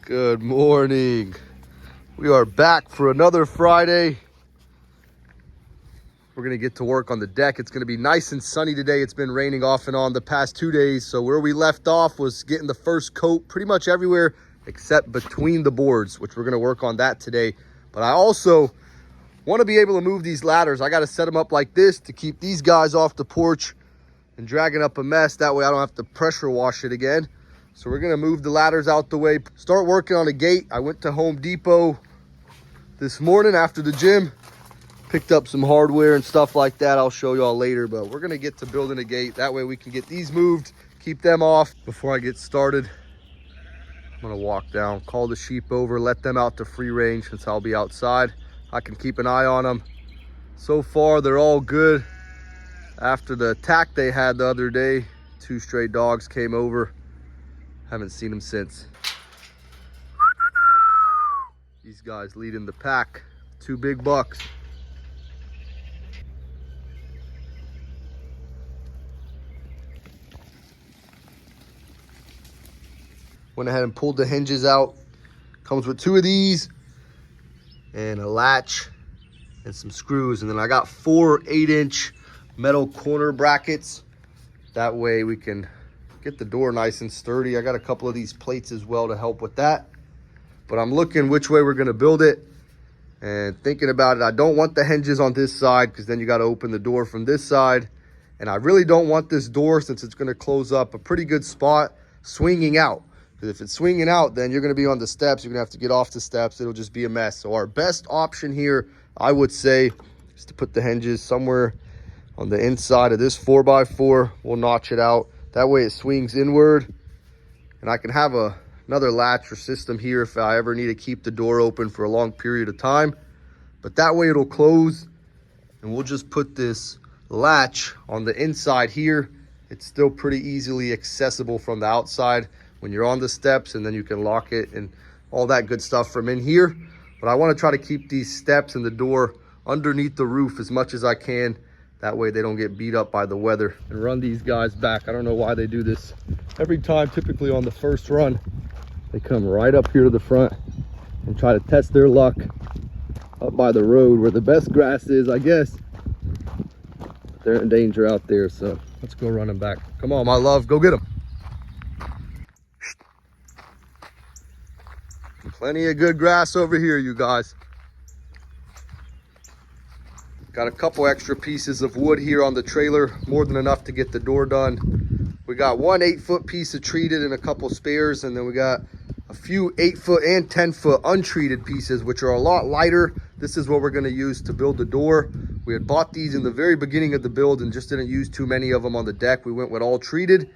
Good morning. We are back for another Friday. We're gonna get to work on the deck. It's gonna be nice and sunny today. It's been raining off and on the past 2 days. So where we left off was getting the first coat pretty much everywhere except between the boards, which we're gonna work on that today. But I also wanna be able to move these ladders. I gotta set them up like this to keep these guys off the porch and dragging up a mess. That way I don't have to pressure wash it again. So we're gonna move the ladders out the way, start working on a gate. I went to Home Depot this morning after the gym, picked up some hardware and stuff like that. I'll show y'all later, but we're gonna get to building a gate. That way we can get these moved, keep them off. Before I get started, I'm gonna walk down, call the sheep over, let them out to free range since I'll be outside. I can keep an eye on them. So far, they're all good. After the attack they had the other day, 2 stray dogs came over. Haven't seen them since. These guys leading the pack. 2 big bucks. Went ahead and pulled the hinges out. Comes with 2 of these and a latch and some screws. And then I got 4 8-inch metal corner brackets. That way we can get the door nice and sturdy. I got a couple of these plates as well to help with that. But I'm looking which way we're gonna build it and thinking about it. I don't want the hinges on this side because then you gotta open the door from this side. And I really don't want this door, since it's gonna close up a pretty good spot, swinging out. Because if it's swinging out, then you're gonna be on the steps. You're gonna have to get off the steps. It'll just be a mess. So our best option here, I would say, is to put the hinges somewhere on the inside of this 4x4. We'll notch it out. That way it swings inward. And I can have another latch or system here if I ever need to keep the door open for a long period of time. But that way it'll close. And we'll just put this latch on the inside here. It's still pretty easily accessible from the outside when you're on the steps, and then you can lock it and all that good stuff from in here. But I want to try to keep these steps and the door underneath the roof as much as I can. That way they don't get beat up by the weather. And run these guys back. I don't know why they do this every time. Typically on the first run, they come right up here to the front and try to test their luck up by the road where the best grass is, I guess. They're in danger out there, so let's go run them back. Come on, my love, go get them. Plenty of good grass over here, you guys. Got a couple extra pieces of wood here on the trailer, more than enough to get the door done. We got 1 8-foot piece of treated and a couple spares, and then we got a few 8-foot and 10-foot untreated pieces, which are a lot lighter. This is what we're gonna use to build the door. We had bought these in the very beginning of the build and just didn't use too many of them on the deck. We went with all treated.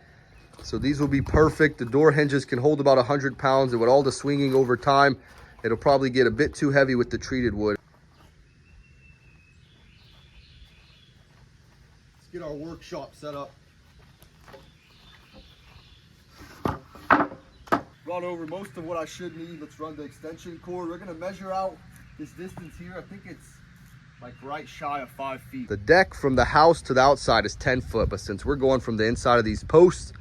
So these will be perfect. The door hinges can hold about 100 pounds, and with all the swinging over time, it'll probably get a bit too heavy with the treated wood. Get our workshop set up. Brought over most of what I should need. Let's run the extension cord. We're gonna measure out this distance here. I think it's like right shy of 5 feet. The deck from the house to the outside is 10 foot, but since we're going from the inside of these posts,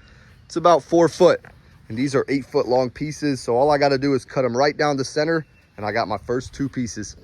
it's about 4 foot. And these are 8-foot long pieces. So all I gotta do is cut them right down the center, and I got my first 2 pieces.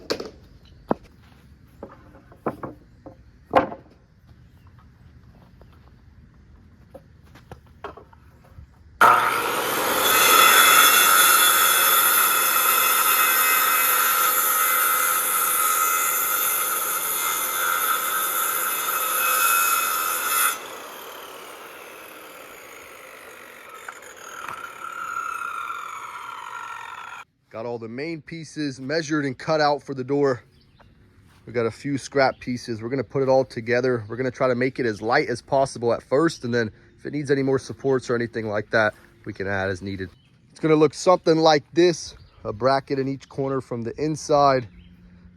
Got all the main pieces measured and cut out for the door. We got a few scrap pieces. We're gonna put it all together. We're gonna try to make it as light as possible at first, and then if it needs any more supports or anything like that, we can add as needed. It's gonna look something like this, a bracket in each corner from the inside.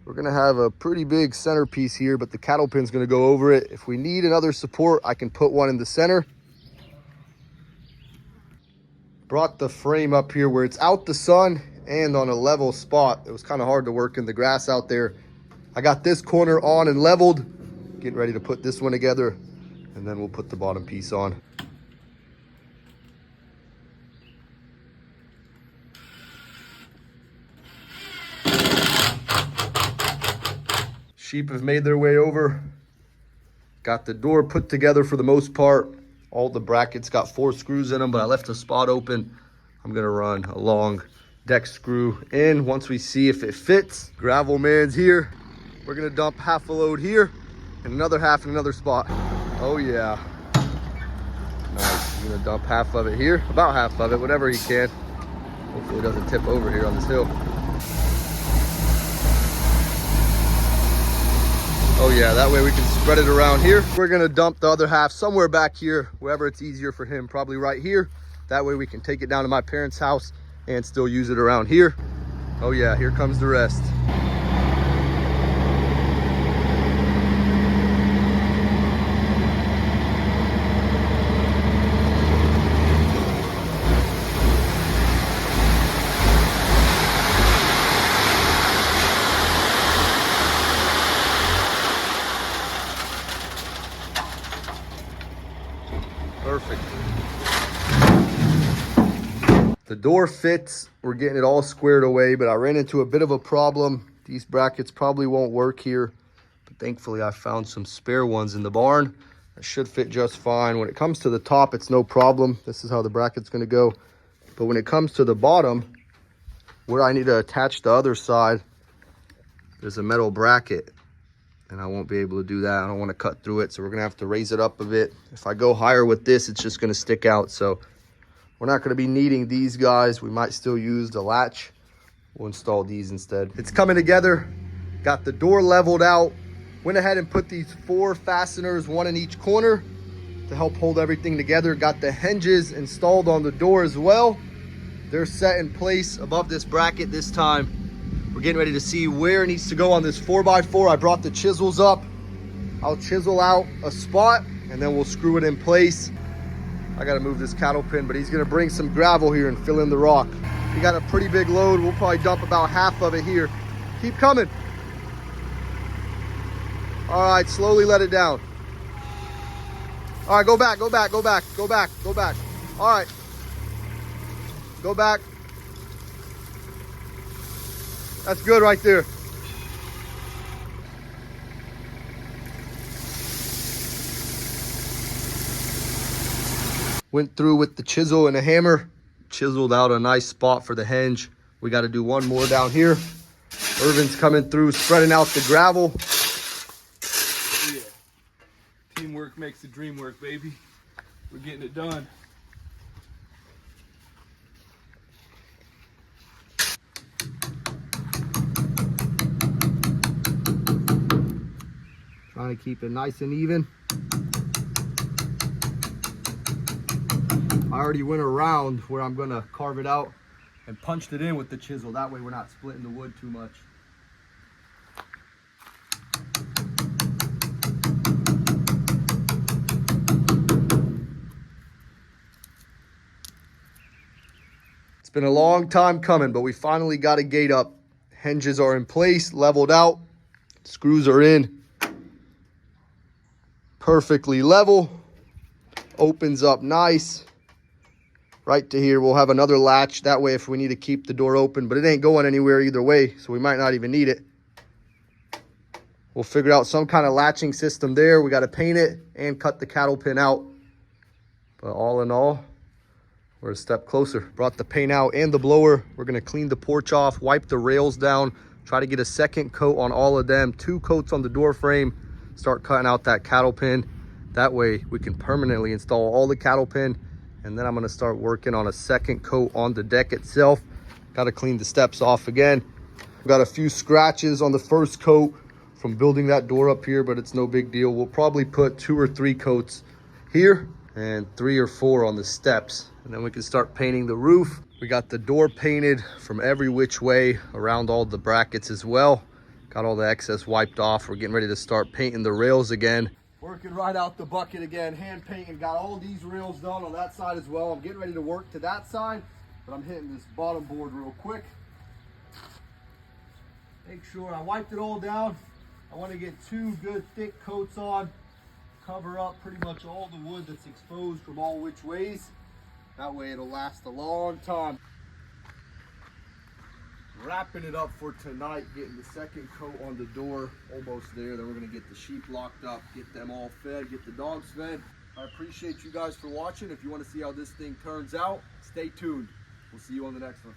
We're gonna have a pretty big centerpiece here, but the cattle pin's gonna go over it. If we need another support, I can put one in the center. Brought the frame up here where it's out the sun and on a level spot. It was kind of hard to work in the grass out there. I got this corner on and leveled, getting ready to put this one together, and then we'll put the bottom piece on. Sheep have made their way over. Got the door put together for the most part. All the brackets got 4 screws in them, but I left a spot open. I'm gonna run a long deck screw in once we see if it fits. Gravel man's here. We're gonna dump half a load here and another half in another spot. Oh yeah. Nice. I'm gonna dump half of it here, about half of it, whatever he can. Hopefully it doesn't tip over here on this hill. Oh yeah, that way we can spread it around here. We're gonna dump the other half somewhere back here, wherever it's easier for him, probably right here. That way we can take it down to my parents' house and still use it around here. Oh yeah, here comes the rest. Perfect. The door fits. We're getting it all squared away, but I ran into a bit of a problem. These brackets probably won't work here, but thankfully I found some spare ones in the barn that should fit just fine. When it comes to the top, it's no problem. This is how the bracket's gonna go. But when it comes to the bottom, where I need to attach the other side, there's a metal bracket and I won't be able to do that. I don't want to cut through it, so we're gonna have to raise it up a bit. If I go higher with this, it's just gonna stick out. So we're not gonna be needing these guys. We might still use the latch. We'll install these instead. It's coming together. Got the door leveled out. Went ahead and put these 4 fasteners, 1 in each corner to help hold everything together. Got the hinges installed on the door as well. They're set in place above this bracket this time. We're getting ready to see where it needs to go on this 4x4. I brought the chisels up. I'll chisel out a spot and then we'll screw it in place. I gotta move this cattle pin, but he's gonna bring some gravel here and fill in the rock. We got a pretty big load. We'll probably dump about half of it here. Keep coming. All right, slowly let it down. All right, go back, go back, go back, go back, go back. All right, go back. That's good right there. Went through with the chisel and a hammer, chiseled out a nice spot for the hinge. We got to do one more down here. Irvin's coming through, spreading out the gravel. Yeah. Teamwork makes the dream work, baby. We're getting it done. Trying to keep it nice and even. I already went around where I'm gonna carve it out and punched it in with the chisel. That way we're not splitting the wood too much. It's been a long time coming, but we finally got a gate up. Hinges are in place, leveled out. Screws are in. Perfectly level. Opens up nice. Right to here, we'll have another latch. That way if we need to keep the door open, but it ain't going anywhere either way, so we might not even need it. We'll figure out some kind of latching system there. We got to paint it and cut the cattle pin out. But all in all, we're a step closer. Brought the paint out and the blower. We're gonna clean the porch off, wipe the rails down, try to get a second coat on all of them, 2 coats on the door frame, start cutting out that cattle pin. That way we can permanently install all the cattle pin. And then I'm gonna start working on a second coat on the deck itself. Got to clean the steps off again. Got a few scratches on the first coat from building that door up here, but it's no big deal. We'll probably put 2 or 3 coats here and 3 or 4 on the steps. And then we can start painting the roof. We got the door painted from every which way around all the brackets as well. Got all the excess wiped off. We're getting ready to start painting the rails again. Working right out the bucket again, hand painting. Got all these rails done on that side as well. I'm getting ready to work to that side, but I'm hitting this bottom board real quick. Make sure I wiped it all down. I want to get 2 good thick coats on. Cover up pretty much all the wood that's exposed from all which ways. That way it'll last a long time. wrapping it up for tonight, getting the second coat on the door, almost there. Then we're gonna get the sheep locked up, get them all fed, get the dogs fed. I appreciate you guys for watching. If you want to see how this thing turns out, stay tuned. We'll see you on the next one.